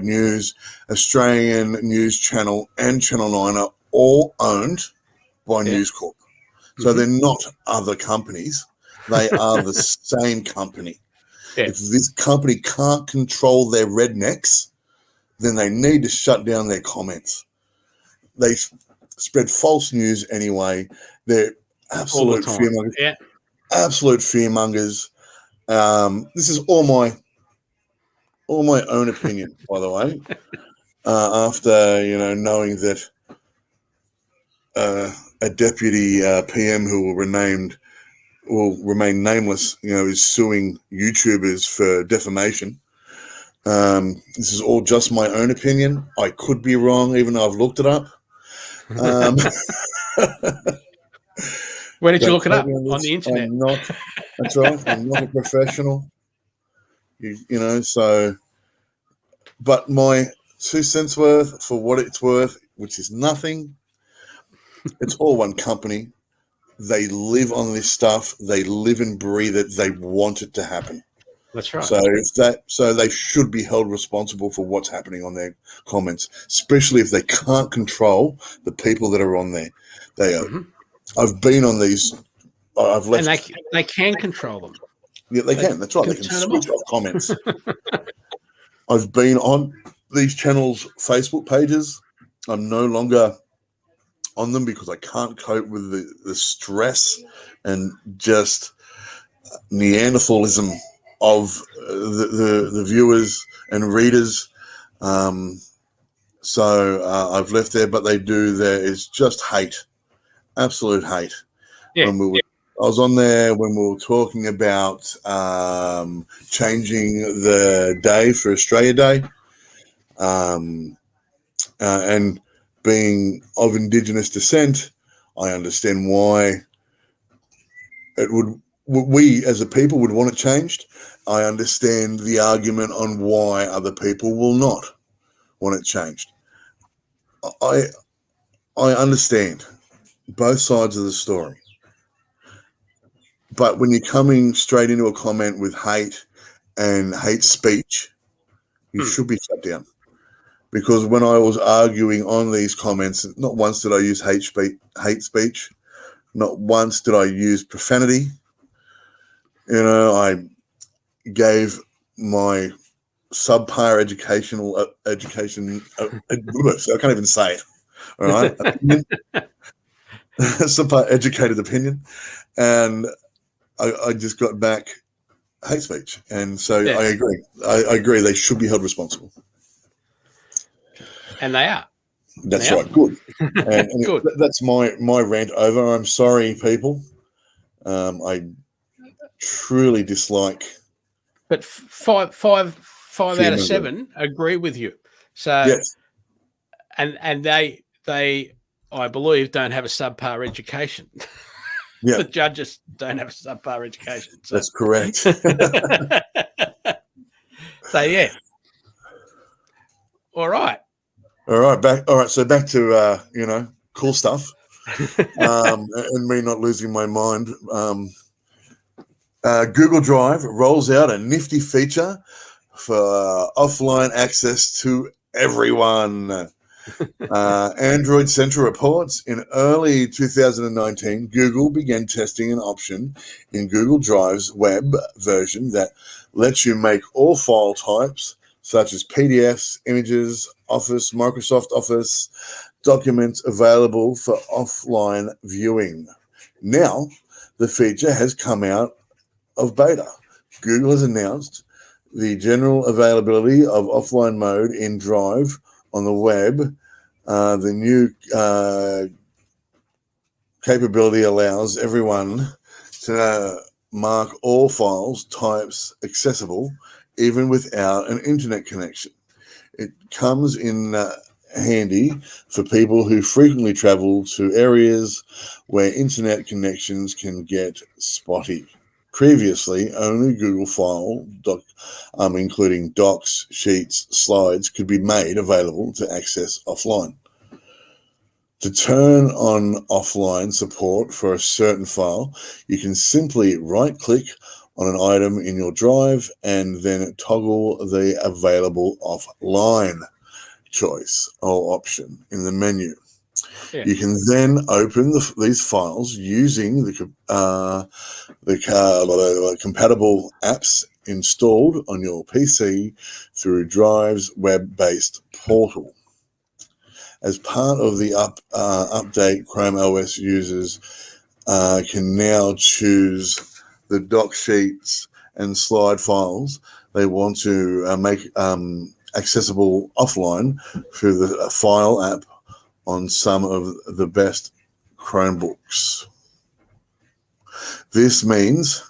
News, Australian News Channel, and Channel 9 are all owned by News Corp. So they're not other companies. They are the same company. Yeah. If this company can't control their rednecks, then they need to shut down their comments. They spread false news anyway. They're absolute fearmongers. Yeah. Absolute fearmongers. This is all my own opinion, by the way. After knowing that a deputy PM who will remain nameless, is suing YouTubers for defamation. This is all just my own opinion. I could be wrong, even though I've looked it up. Where did you look it up? On the internet? That's right. I'm not a professional. But my 2 cents worth for what it's worth, which is nothing. It's all one company. They live on this stuff. They live and breathe it. They want it to happen. That's right. So they should be held responsible for what's happening on their comments, especially if they can't control the people that are on there. They are. I've been on these. I've left. And they can control them. Yeah, they can. That's right. They can switch off comments. I've been on these channels' Facebook pages. I'm no longer on them because I can't cope with the stress and just Neanderthalism of the viewers and readers. So I've left there, but they do there is just hate, absolute hate. Yeah. I was on there when we were talking about changing the day for Australia Day, and being of Indigenous descent, I understand why we as a people would want it changed. I understand the argument on why other people will not want it changed. I understand both sides of the story. But when you're coming straight into a comment with hate and hate speech, you should be shut down. Because when I was arguing on these comments, not once did I use hate speech. Not once did I use profanity. You know, I gave my subpar education. So I can't even say it. All right, subpar educated opinion, and I just got back hate speech, and so Yeah. I agree. I agree. They should be held responsible, and they are. That's Now. right. Good. And Good. That's my rant over. I'm sorry, people. I truly dislike. But five out of 7 agree with you. So yes, and they I believe don't have a subpar education. Yeah, The judges don't have a subpar education. So. That's correct. So yeah. All right. So back to cool stuff. And me not losing my mind. Google Drive rolls out a nifty feature for offline access to everyone. Android Central reports in early 2019, Google began testing an option in Google Drive's web version that lets you make all file types, such as PDFs, images, Office, Microsoft Office, documents available for offline viewing. Now, the feature has come out of beta. Google has announced the general availability of offline mode in Drive on the web. The new capability allows everyone to mark all files types accessible, even without an internet connection. It comes in handy for people who frequently travel to areas where internet connections can get spotty. Previously, only Google File, including docs, sheets, slides, could be made available to access offline. To turn on offline support for a certain file, you can simply right-click on an item in your Drive and then toggle the available offline choice or option in the menu. Yeah. You can then open these files using the compatible apps installed on your PC through Drive's web-based portal. As part of the update, Chrome OS users can now choose the doc sheets and slide files they want to make accessible offline through the File app on some of the best Chromebooks. This means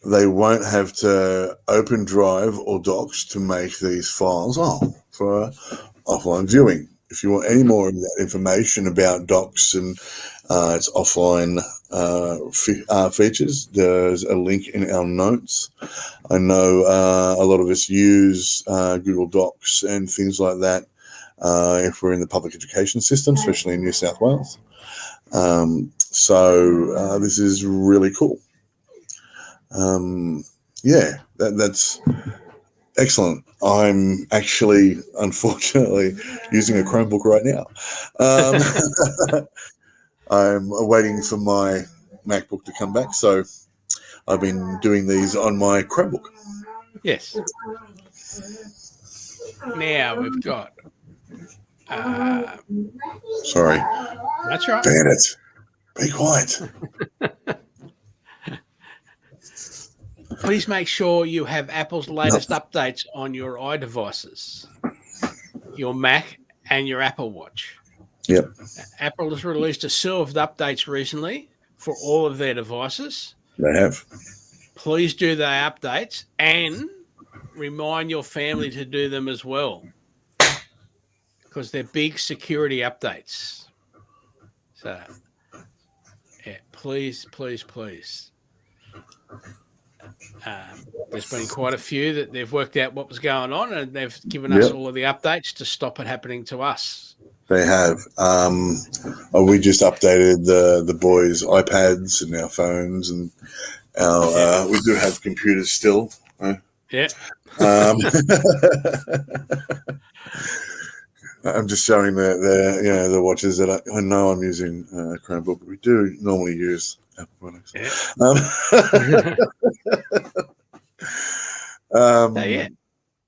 they won't have to open Drive or Docs to make these files for offline viewing. If you want any more of that information about Docs and its offline features, there's a link in our notes. I know a lot of us use Google Docs and things like that if we're in the public education system, especially in New South Wales. So this is really cool. That's excellent. I'm actually, unfortunately, using a Chromebook right now. I'm waiting for my MacBook to come back, so I've been doing these on my Chromebook. Yes. Now we've got. Sorry. That's right. Damn it. Be quiet. Please make sure you have Apple's latest updates on your iDevices, your Mac, and your Apple Watch. Yep. Apple has released a slew of updates recently for all of their devices. They have. Please do the updates and remind your family to do them as well, because they're big security updates. So, yeah, please. There's been quite a few that they've worked out what was going on, and they've given us all of the updates to stop it happening to us. They have. We just updated the boys' iPads and our phones, and our we do have computers still. Yeah. I'm just showing the watches that I know I'm using Chromebook, but we do normally use Apple products. Yeah. Yeah.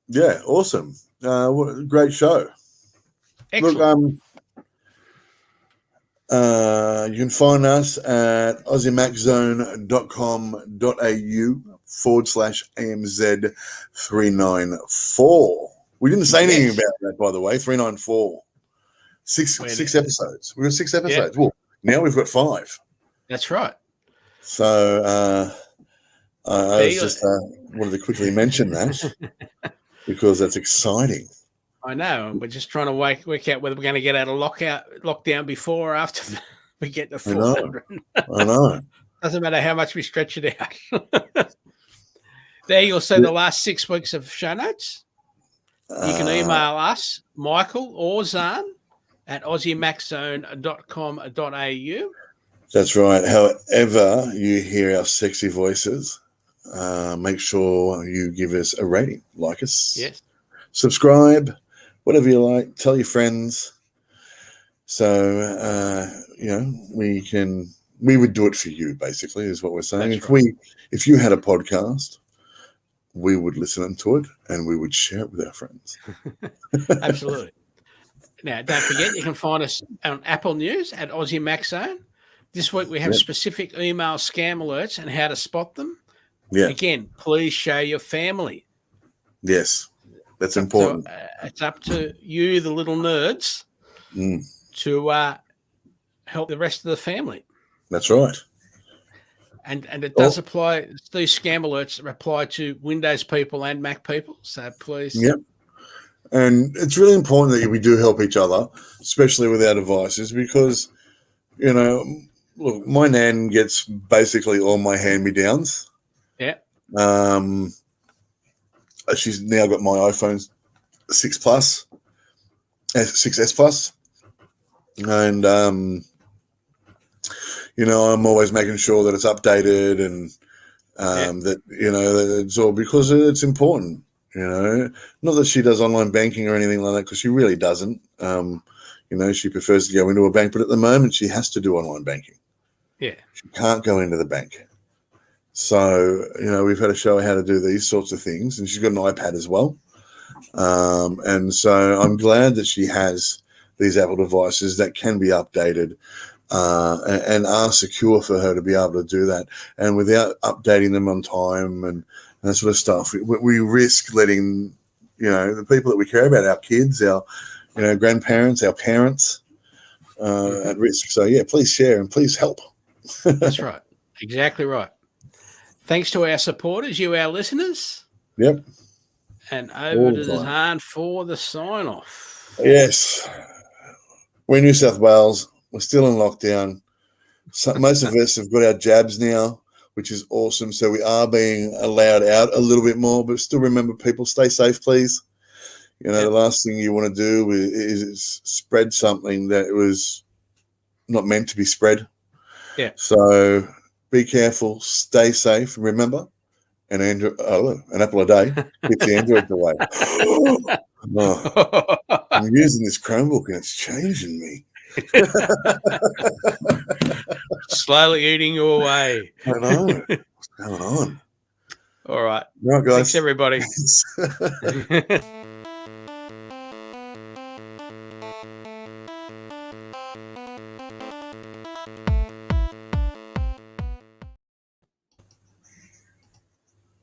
Yeah, awesome. Great show. Excellent. Look, you can find us at AussieMacZone.com.au/AMZ394. We didn't say anything about that, by the way. 394. Six episodes. We've got 6 episodes. Yeah. Well, now we've got 5. That's right. So I just wanted to quickly mention that because that's exciting. I know. We're just trying to work out whether we're going to get out of lockdown before or after we get to 400. I know. Doesn't matter how much we stretch it out. There you'll see the last 6 weeks of show notes. You can email us, Michael or Zarn, at AussieMacZone.com.au. That's right. However you hear our sexy voices, make sure you give us a rating, like us, subscribe, whatever you like, tell your friends. So, we would do it for you, basically, is what we're saying. If you had a podcast, we would listen to it and we would share it with our friends. Absolutely. Now, don't forget, you can find us on Apple News at Aussie Mac Zone. This week we have specific email scam alerts and how to spot them. Yeah. Again, please show your family. Yes, that's important. It's up to you, the little nerds, to help the rest of the family. That's right. And it does apply. These scam alerts apply to Windows people and Mac people. So please. Yep. And it's really important that we do help each other, especially with our devices, because, look, my nan gets basically all my hand-me-downs. Yeah. She's now got my iPhone 6 Plus, 6S Plus. And, I'm always making sure that it's updated and that, that it's all, because it's important, Not that she does online banking or anything like that, because she really doesn't. She prefers to go into a bank, but at the moment she has to do online banking. Yeah. She can't go into the bank. So, we've had to show her how to do these sorts of things, and she's got an iPad as well. And so I'm glad that she has these Apple devices that can be updated and are secure for her to be able to do that. And without updating them on time and that sort of stuff, we risk letting, the people that we care about, our kids, our, grandparents, our parents, at risk. So, please share and please help. That's right. Exactly right. Thanks to our supporters, you, our listeners. Yep. And over to Zarn for the sign-off. Yes. We're in New South Wales. We're still in lockdown. Most of us have got our jabs now, which is awesome. So we are being allowed out a little bit more, but still remember, people, stay safe, please. The last thing you want to do is spread something that was not meant to be spread. Yeah. So be careful, stay safe. Remember, an apple a day keeps the Android away. I'm using this Chromebook and it's changing me. Slowly eating your way. I know. What's going on? All right. All right, guys. Thanks, everybody.